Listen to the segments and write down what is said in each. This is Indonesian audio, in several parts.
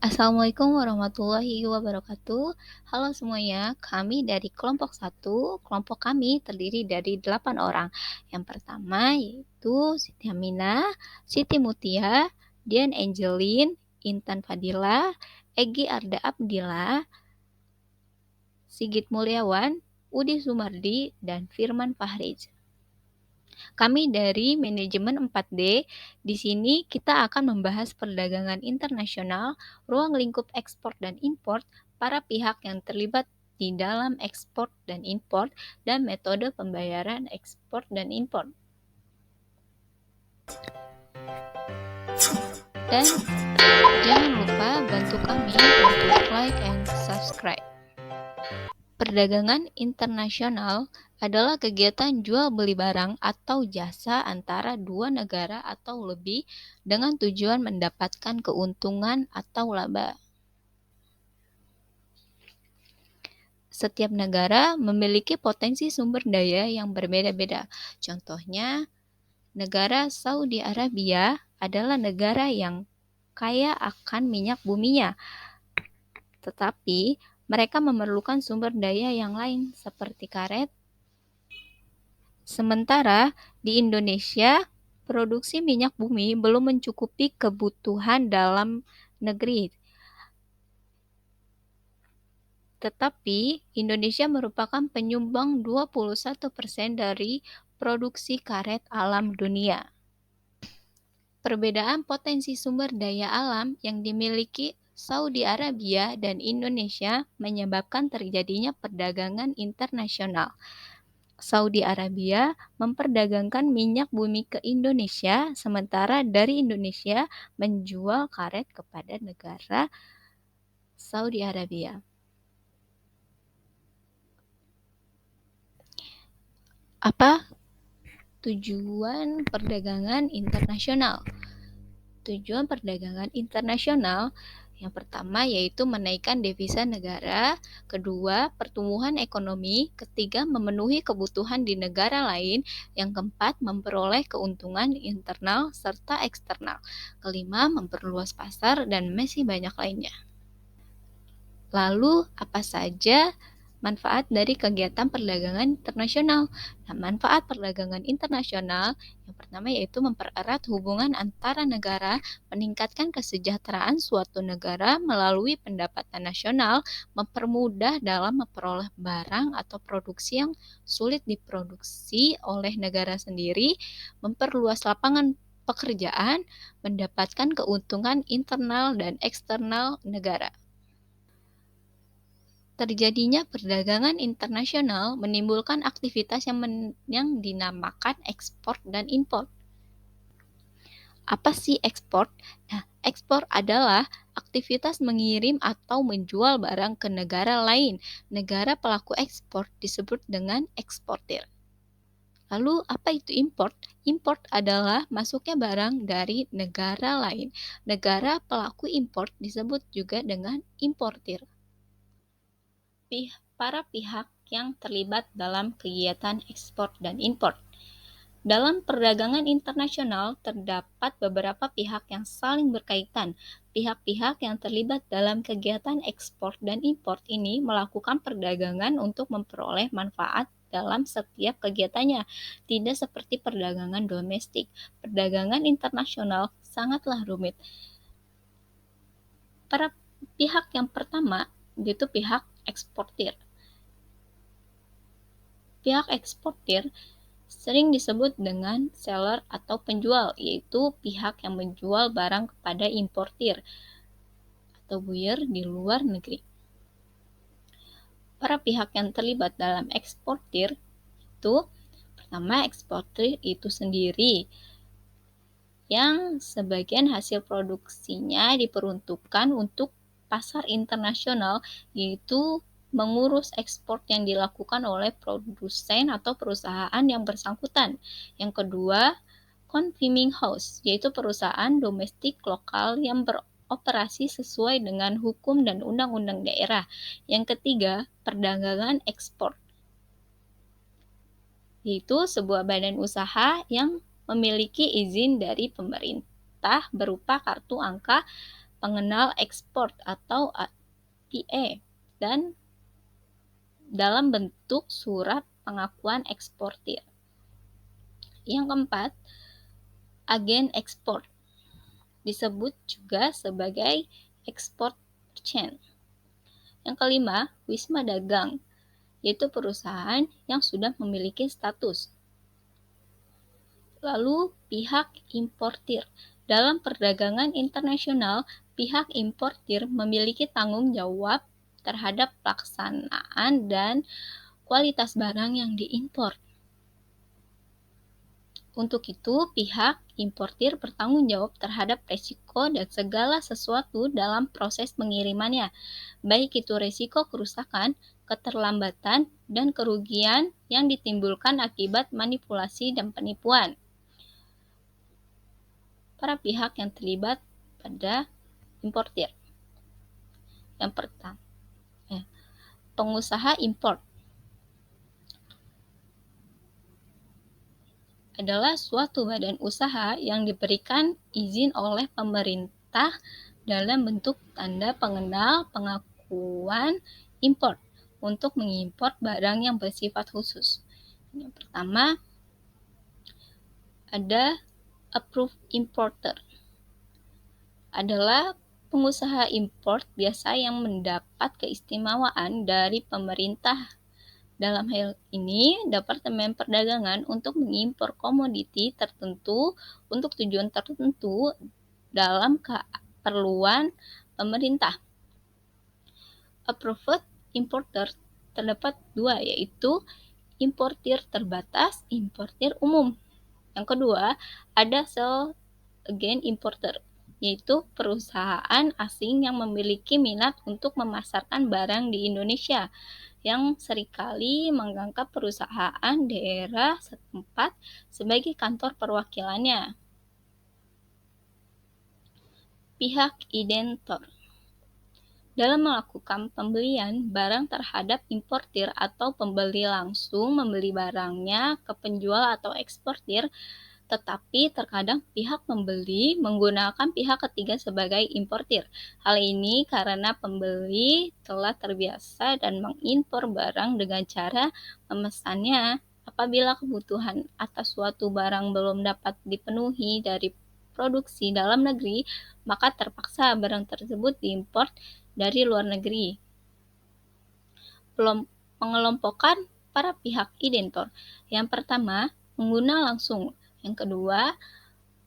Assalamualaikum warahmatullahi wabarakatuh. Halo semuanya, kami dari kelompok satu. Kelompok kami terdiri dari 8 orang. Yang pertama yaitu Siti Aminah, Siti Mutia, Dian Angelin, Intan Fadila, Egi Arda Abdillah, Sigit Mulyawan, Udi Sumardi, dan Firman Fahrij. Kami dari manajemen 4D. Di sini kita akan membahas perdagangan internasional, ruang lingkup ekspor dan impor, para pihak yang terlibat di dalam ekspor dan impor, dan metode pembayaran ekspor dan impor. Dan jangan lupa bantu kami untuk like and subscribe. Perdagangan internasional adalah kegiatan jual beli barang atau jasa antara dua negara atau lebih dengan tujuan mendapatkan keuntungan atau laba. Setiap negara memiliki potensi sumber daya yang berbeda-beda. Contohnya, negara Saudi Arabia adalah negara yang kaya akan minyak buminya, tetapi mereka memerlukan sumber daya yang lain seperti karet. Sementara di Indonesia, produksi minyak bumi belum mencukupi kebutuhan dalam negeri. Tetapi Indonesia merupakan penyumbang 21% dari produksi karet alam dunia. Perbedaan potensi sumber daya alam yang dimiliki Saudi Arabia dan Indonesia menyebabkan terjadinya perdagangan internasional. Saudi Arabia memperdagangkan minyak bumi ke Indonesia, sementara dari Indonesia menjual karet kepada negara Saudi Arabia. Apa tujuan perdagangan internasional? Tujuan perdagangan internasional yang pertama yaitu menaikkan devisa negara, kedua pertumbuhan ekonomi, ketiga memenuhi kebutuhan di negara lain, yang keempat memperoleh keuntungan internal serta eksternal, kelima memperluas pasar, dan masih banyak lainnya. Lalu apa saja manfaat dari kegiatan perdagangan internasional? Nah, manfaat perdagangan internasional yang pertama yaitu mempererat hubungan antara negara, meningkatkan kesejahteraan suatu negara melalui pendapatan nasional, mempermudah dalam memperoleh barang atau produksi yang sulit diproduksi oleh negara sendiri, memperluas lapangan pekerjaan, mendapatkan keuntungan internal dan eksternal negara. Terjadinya perdagangan internasional menimbulkan aktivitas yang dinamakan ekspor dan impor. Apa sih ekspor? Nah, ekspor adalah aktivitas mengirim atau menjual barang ke negara lain. Negara pelaku ekspor disebut dengan eksportir. Lalu, apa itu import? Import adalah masuknya barang dari negara lain. Negara pelaku import disebut juga dengan importir. Para pihak yang terlibat dalam kegiatan ekspor dan impor. Dalam perdagangan internasional terdapat beberapa pihak yang saling berkaitan. Pihak-pihak yang terlibat dalam kegiatan ekspor dan impor ini melakukan perdagangan untuk memperoleh manfaat dalam setiap kegiatannya, tidak seperti perdagangan domestik. Perdagangan internasional sangatlah rumit. Para pihak yang pertama yaitu pihak eksportir. Pihak eksportir sering disebut dengan seller atau penjual, yaitu pihak yang menjual barang kepada importir atau buyer di luar negeri. Para pihak yang terlibat dalam eksportir itu pertama eksportir itu sendiri yang sebagian hasil produksinya diperuntukkan untuk pasar internasional, yaitu mengurus ekspor yang dilakukan oleh produsen atau perusahaan yang bersangkutan. Yang kedua, convening house, yaitu perusahaan domestik lokal yang beroperasi sesuai dengan hukum dan undang-undang daerah. Yang ketiga, perdagangan ekspor, yaitu sebuah badan usaha yang memiliki izin dari pemerintah berupa kartu angka pengenal ekspor atau PA, dan dalam bentuk surat pengakuan eksportir. Yang keempat, agen ekspor, disebut juga sebagai export merchant. Yang kelima, wisma dagang, yaitu perusahaan yang sudah memiliki status. Lalu, pihak importir. Dalam perdagangan internasional, pihak importir memiliki tanggung jawab terhadap pelaksanaan dan kualitas barang yang diimpor. Untuk itu, pihak importir bertanggung jawab terhadap risiko dan segala sesuatu dalam proses pengirimannya, baik itu risiko kerusakan, keterlambatan, dan kerugian yang ditimbulkan akibat manipulasi dan penipuan. Para pihak yang terlibat pada importir. Yang pertama, pengusaha impor adalah suatu badan usaha yang diberikan izin oleh pemerintah dalam bentuk tanda pengenal pengakuan impor untuk mengimpor barang yang bersifat khusus. Yang pertama, ada approved importer. Adalah pengusaha impor biasa yang mendapat keistimewaan dari pemerintah. Dalam hal ini, Departemen Perdagangan untuk mengimpor komoditi tertentu untuk tujuan tertentu dalam keperluan pemerintah. Approved importer terdapat dua, yaitu importir terbatas, importir umum. Yang kedua, ada sell again importer, yaitu perusahaan asing yang memiliki minat untuk memasarkan barang di Indonesia, yang seringkali menganggap perusahaan daerah setempat sebagai kantor perwakilannya. Pihak identor. Dalam melakukan pembelian barang terhadap importir atau pembeli langsung membeli barangnya ke penjual atau eksportir, tetapi terkadang pihak pembeli menggunakan pihak ketiga sebagai importir. Hal ini karena pembeli telah terbiasa dan mengimpor barang dengan cara memesannya. Apabila kebutuhan atas suatu barang belum dapat dipenuhi dari produksi dalam negeri, maka terpaksa barang tersebut diimpor dari luar negeri. Pengelompokan para pihak identor. Yang pertama, pengguna langsung. Yang kedua,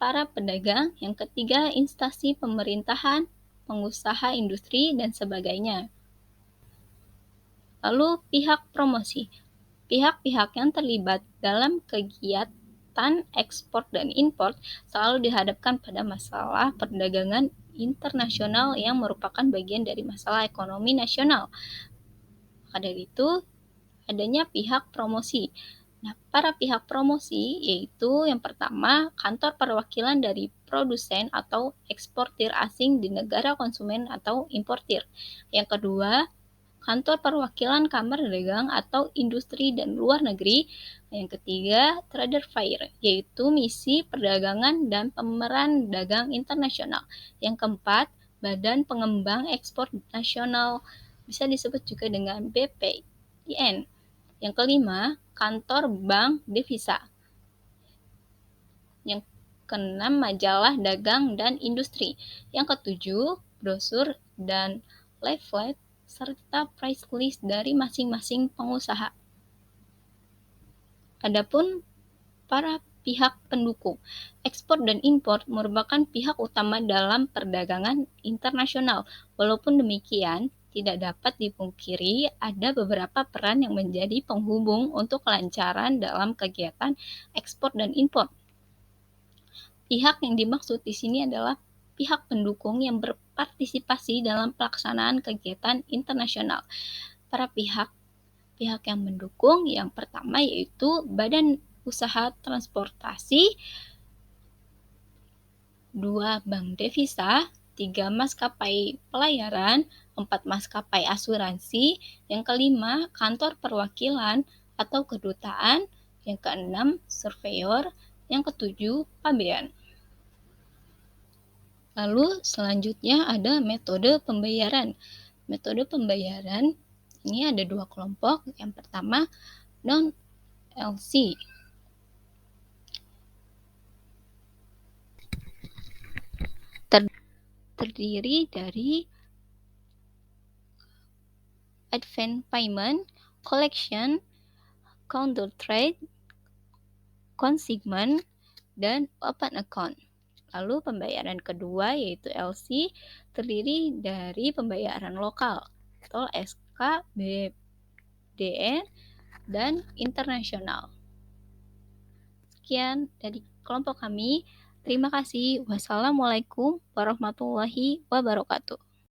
para pedagang. Yang ketiga, instansi pemerintahan, pengusaha industri, dan sebagainya. Lalu, pihak promosi. Pihak-pihak yang terlibat dalam kegiatan ekspor dan impor selalu dihadapkan pada masalah perdagangan internasional yang merupakan bagian dari masalah ekonomi nasional. Maka dari itu, adanya pihak promosi. Nah, para pihak promosi yaitu yang pertama, kantor perwakilan dari produsen atau eksportir asing di negara konsumen atau importir. Yang kedua, kantor perwakilan kamar dagang atau industri dan luar negeri. Yang ketiga, trader fair, yaitu misi perdagangan dan pemeran dagang internasional. Yang keempat, Badan Pengembang Ekspor Nasional, bisa disebut juga dengan BPIN. Yang kelima, kantor bank devisa. Yang keenam, majalah dagang dan industri. Yang ketujuh, brosur dan leaflet serta price list dari masing-masing pengusaha. Adapun para pihak pendukung, ekspor dan impor merupakan pihak utama dalam perdagangan internasional. Walaupun demikian, tidak dapat dipungkiri ada beberapa peran yang menjadi penghubung untuk kelancaran dalam kegiatan ekspor dan impor. Pihak yang dimaksud di sini adalah pihak pendukung yang berpartisipasi dalam pelaksanaan kegiatan internasional. Para pihak yang mendukung, yang pertama yaitu Badan Usaha Transportasi, 2 Bank Devisa, 3 Maskapai Pelayaran, 4 Maskapai Asuransi, yang kelima Kantor Perwakilan atau Kedutaan, yang keenam Surveyor, yang ketujuh Pabean. Lalu selanjutnya ada metode pembayaran. Metode pembayaran ini ada dua kelompok. Yang pertama non-LC. Terdiri dari advance payment, collection, counter trade, consignment, dan open account. Lalu pembayaran kedua yaitu LC terdiri dari pembayaran lokal atau SK, BDN, dan internasional. Sekian dari kelompok kami. Terima kasih. Wassalamualaikum warahmatullahi wabarakatuh.